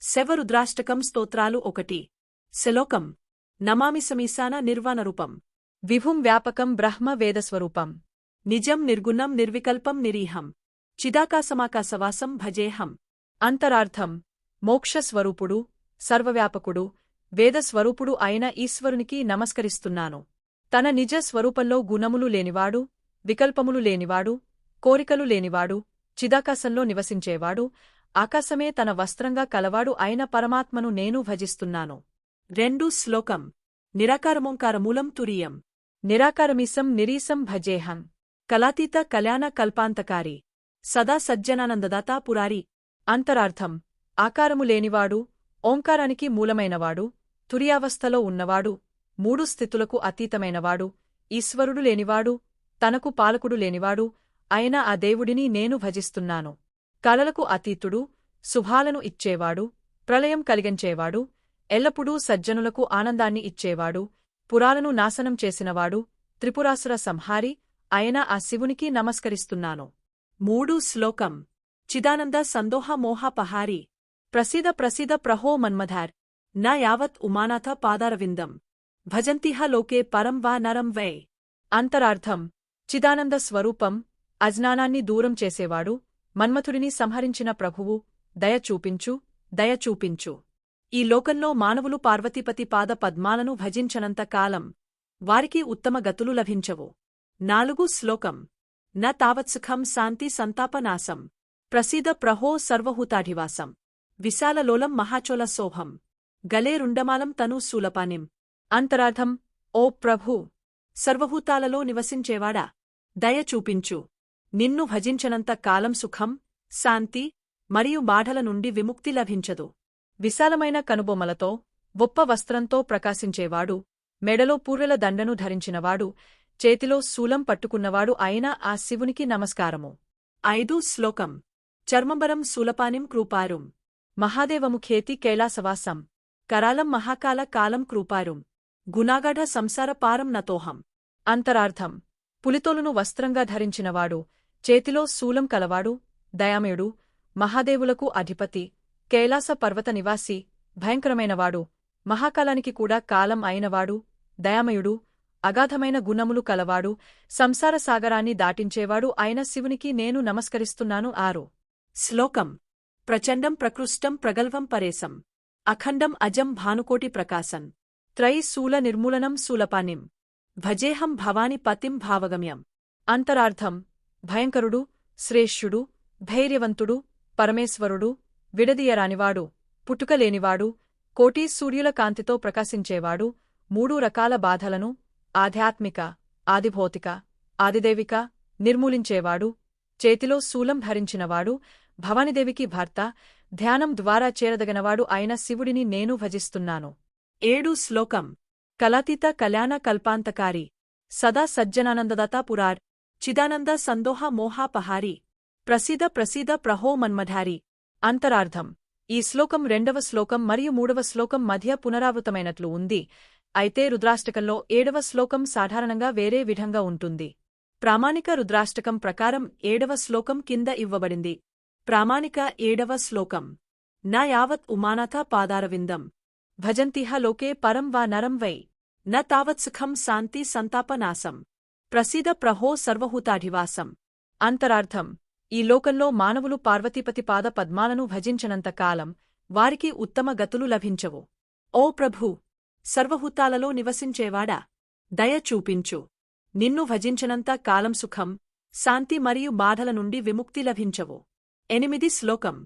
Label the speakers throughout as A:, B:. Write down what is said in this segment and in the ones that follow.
A: శవరుద్రాష్టకం స్తోత్రాలు 1 శ్లోకం నమామి సమీశాన నిర్వాణరూపం
B: విభుం వ్యాపకం బ్రహ్మ వేదస్వరూపం
A: నిజం నిర్గుణం నిర్వికల్పం నిరీహం చిదాకాశమాకాశవాసం భజేహం
B: అంతరార్థం మోక్షస్వరూపుడు సర్వవ్యాపకుడు వేదస్వరూపుడు అయిన ఈశ్వరునికి నమస్కరిస్తున్నాను. తన నిజ స్వరూపంలో గుణములు లేనివాడు, వికల్పములు లేనివాడు, కోరికలు లేనివాడు, చిదాకాశంలో నివసించేవాడు, ఆకాశమే తన వస్త్రంగా కలవాడు అయిన పరమాత్మను నేను భజిస్తున్నాను.
A: 2 శ్లోకం నిరాకారమోంకారమూలం తురీయం
B: నిరాకారమీసం నిరీసం భజేహం
A: కలాతీత కళ్యాణ కల్పాంతకారి సదా సజ్జనానందదాతా పురారి
B: అంతరార్థం ఆకారము లేనివాడు, ఓంకారానికి మూలమైనవాడు, తురియావస్థలో ఉన్నవాడు, 3 స్థితులకు అతీతమైనవాడు, ఈశ్వరుడు లేనివాడు, తనకు పాలకుడు లేనివాడు అయిన ఆ దేవుడిని నేను భజిస్తున్నాను. కలలకు అతీతుడు, శుభాలను ఇచ్చేవాడు, ప్రళయం కలిగించేవాడు, ఎల్లప్పుడూ సజ్జనులకు ఆనందాన్ని ఇచ్చేవాడు, పురాలను నాశనం చేసినవాడు, త్రిపురాసుర సంహారి అయిన ఆ శివునికి నమస్కరిస్తున్నాను.
A: 3 శ్లోకం చిదానంద సందోహ మోహాపహారి
B: ప్రసీద ప్రసీద ప్రహో మన్మధార్
A: నా యావత్ ఉమానాథ పాదారవిందం భజంతిహ లోకే పరం వా నరం వై
B: అంతరార్థం చిదానంద స్వరూపం, అజ్ఞానాన్ని దూరం చేసేవాడు, మన్మథుడిని సంహరించిన ప్రభువు, దయ చూపించు, దయ చూపించు.
A: ఈ లోకంలో మానవులు పార్వతీపతి పాద పద్మాలను భజించనంత కాలం వారికి ఉత్తమ గతులు లభించవు. 4 శ్లోకం న తావత్సుఖం శాంతి సంతాపనాశం ప్రసీద ప్రహో సర్వహూతాధివాసం విశాలలోలం మహాచోల సోహం గలే రుండమాలం తను శూలపానిం
B: అంతరార్థం ఓ ప్రభూ,
A: సర్వభూతాలలో నివసించేవాడా, దయ చూపించు. నిన్ను భజించనంత కాలం సుఖం, శాంతి మరియు బాధల నుండి విముక్తి లభించదు.
B: విశాలమైన కనుబొమ్మలతో, గొప్ప వస్త్రంతో ప్రకాశించేవాడు, మెడలో పూర్వెల దండను ధరించినవాడు, చేతిలో శూలం పట్టుకున్నవాడు అయిన ఆ శివునికి నమస్కారము.
A: 5 శ్లోకం చర్మంబరం శూలపానిం కృపారుం
B: మహాదేవముఖేతి కైలాసవాసం
A: కరాలం మహాకాల కాలం కృపారుం గుణాగాఢ సంసార పారం నతోహం
B: అంతరార్థం పులితోలును వస్త్రంగా ధరించినవాడు, చేతిలో శూలం కలవాడు, దయామయుడు, మహాదేవులకు అధిపతి, కైలాస పర్వత నివాసి, భయంకరమైనవాడు, మహాకాలానికి కూడా కాలం అయినవాడు, దయామయుడు, అగాధమైన గుణములు కలవాడు, సంసార సాగరాన్ని దాటించేవాడు అయిన శివునికి నేను నమస్కరిస్తున్నాను. 6
A: శ్లోకం ప్రచండం ప్రకృష్టం ప్రగల్వం పరేశం అఖండం అజం భానుకోటి ప్రకాశన్
B: త్రయీ శూల నిర్మూలనం శూలపానిం
A: భజేహం భవాని పతిం భావగమ్యం
B: అంతరార్థం భయంకరుడు, శ్రేష్ఠుడు, ధైర్యవంతుడు, పరమేశ్వరుడు, విడదీయరానివాడు, పుట్టుకలేనివాడు, కోటి సూర్యుల కాంతితో ప్రకాశించేవాడు, 3 రకాల బాధలను ఆధ్యాత్మిక, ఆదిభౌతిక, ఆదిదైవిక నిర్మూలించేవాడు, చేతిలో శూలం ధరించినవాడు, భవానిదేవికి భర్త, ధ్యానం ద్వారా చేరదగనవాడు అయిన శివుడిని నేను భజిస్తున్నాను.
A: 7 శ్లోకం
B: కలాతీత కళ్యాణ కల్పాంతకారి
A: సదా సజ్జనానందదాతా పురార్ చిదానంద సందోహ మోహాపహారి ప్రసీద ప్రసీద ప్రహో మన్మధారి
B: అంతరార్థం ఈ శ్లోకం 2వ శ్లోకం మరియు 3వ శ్లోకం మధ్య పునరావృతమైనట్లు ఉంది. అయితే రుద్రాష్టకంలో 7వ శ్లోకం సాధారణంగా వేరే విధంగా ఉంటుంది.
A: ప్రామాణిక రుద్రాష్టకం ప్రకారం 7వ శ్లోకం కింద ఇవ్వబడింది. ప్రామాణిక 7వ శ్లోకం నా యావత్ ఉమానాథ పాదారవిందం
B: భజంతిహ లోకే పరం వా నరం వై
A: న తావత్సుఖం శాంతి సంతాపనాశం ప్రసీద ప్రహో సర్వహూతాధివాసం
B: అంతరార్థం ఈ లోకంలో మానవులు పార్వతీపతి పాద పద్మాలను భజించనంత కాలం వారికి ఉత్తమ గతులు లభించవు.
A: ఓ ప్రభూ, సర్వహూతాలలో నివసించేవాడా, దయ చూపించు. నిన్ను భజించనంత కాలం సుఖం, శాంతి మరియు బాధల నుండి విముక్తి లభించవు. 8 శ్లోకం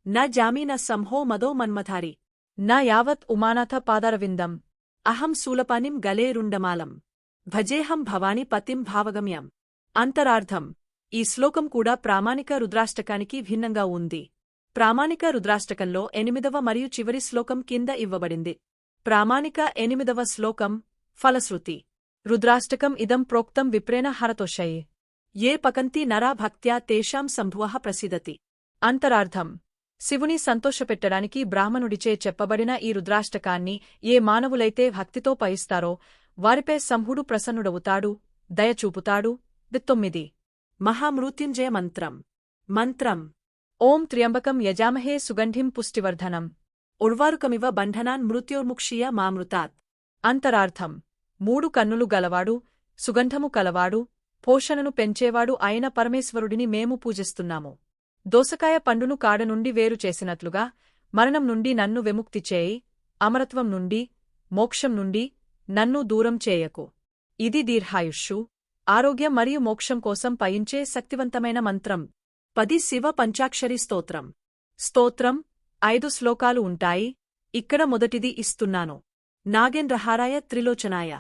A: న జామీన సంహో మదో మన్మధారి
B: నా యావత్ ఉమానాథ పాదారవిందం
A: అహం శూలపానిం గలే రుండమాలం భజేహం భవాని పతిం భావగమ్యం అంతరార్థం ఈ శ్లోకం కూడా ప్రామాణిక రుద్రాష్టకానికి భిన్నంగా ఉంది. ప్రామాణిక రుద్రాష్టకంలో 8వ మరియు చివరి శ్లోకం కింద ఇవ్వబడింది. ప్రామాణిక 8వ శ్లోకం ఫలశ్రుతి
B: రుద్రాష్టకం ఇదం ప్రోక్తం విప్రేణ హరతోషయే
A: ఏ పకంతి నరా భక్త్యా తేషాం సంభువః ప్రసిదతి
B: అంతరార్థం శివుని సంతోషపెట్టడానికి బ్రాహ్మణుడిచే చెప్పబడిన ఈ రుద్రాష్టకాన్ని ఏ మానవులైతే భక్తితో పయిస్తారో వారిపై సంభుడు ప్రసన్నుడవుతాడు, దయచూపుతాడు. 9
A: మహామృత్యుంజయ మంత్రం
B: ఓం త్ర్యంబకం యజామహే సుగంధిం పుష్టివర్ధనం
A: ఉర్వారుకమివ బంధనాన్ మృత్యోర్ముక్షీయ మామృతాత్.
B: అంతరార్థం 3 కన్నులు గలవాడు, సుగంధము కలవాడు, పోషణను పెంచేవాడు అయిన పరమేశ్వరుడిని మేము పూజిస్తున్నాము. దోసకాయ పండును కాడ నుండి వేరు చేసినట్లుగా మరణం నుండి నన్ను విముక్తి చేయి, అమరత్వం నుండి, మోక్షం నుండి నన్ను దూరం చేయకు. ఇది దీర్ఘాయుష్షు, ఆరోగ్యం మరియు మోక్షం కోసం పయించే శక్తివంతమైన మంత్రం.
A: 10 శివ పంచాక్షరి స్తోత్రం.
B: స్తోత్రం 5 శ్లోకాలు ఉంటాయి. ఇక్కడ మొదటిది ఇస్తున్నాను.
A: నాగేంద్రహారాయ త్రిలోచనాయ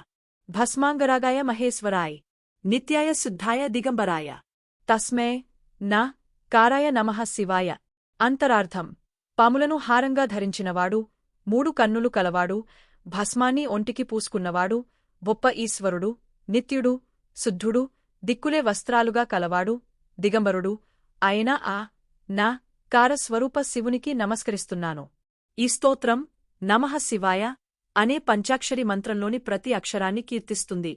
B: భస్మాంగరాగాయ మహేశ్వరాయ్
A: నిత్యాయ శుద్ధాయ దిగంబరాయ
B: తస్మే న కారాయ నమః శివాయ. అంతరార్థం పాములను హారంగా ధరించినవాడు, 3 కన్నులు కలవాడు, భస్మాన్ని ఒంటికి పూసుకున్నవాడు, గొప్ప ఈశ్వరుడు, నిత్యుడు, శుద్ధుడు, దిక్కులే వస్త్రాలుగా కలవాడు, దిగంబరుడు అయిన ఆ నా కారస్వరూప శివునికి నమస్కరిస్తున్నాను.
A: ఈ స్తోత్రం నమః శివాయ అనే పంచాక్షరి మంత్రంలోని ప్రతి అక్షరాన్ని కీర్తిస్తుంది.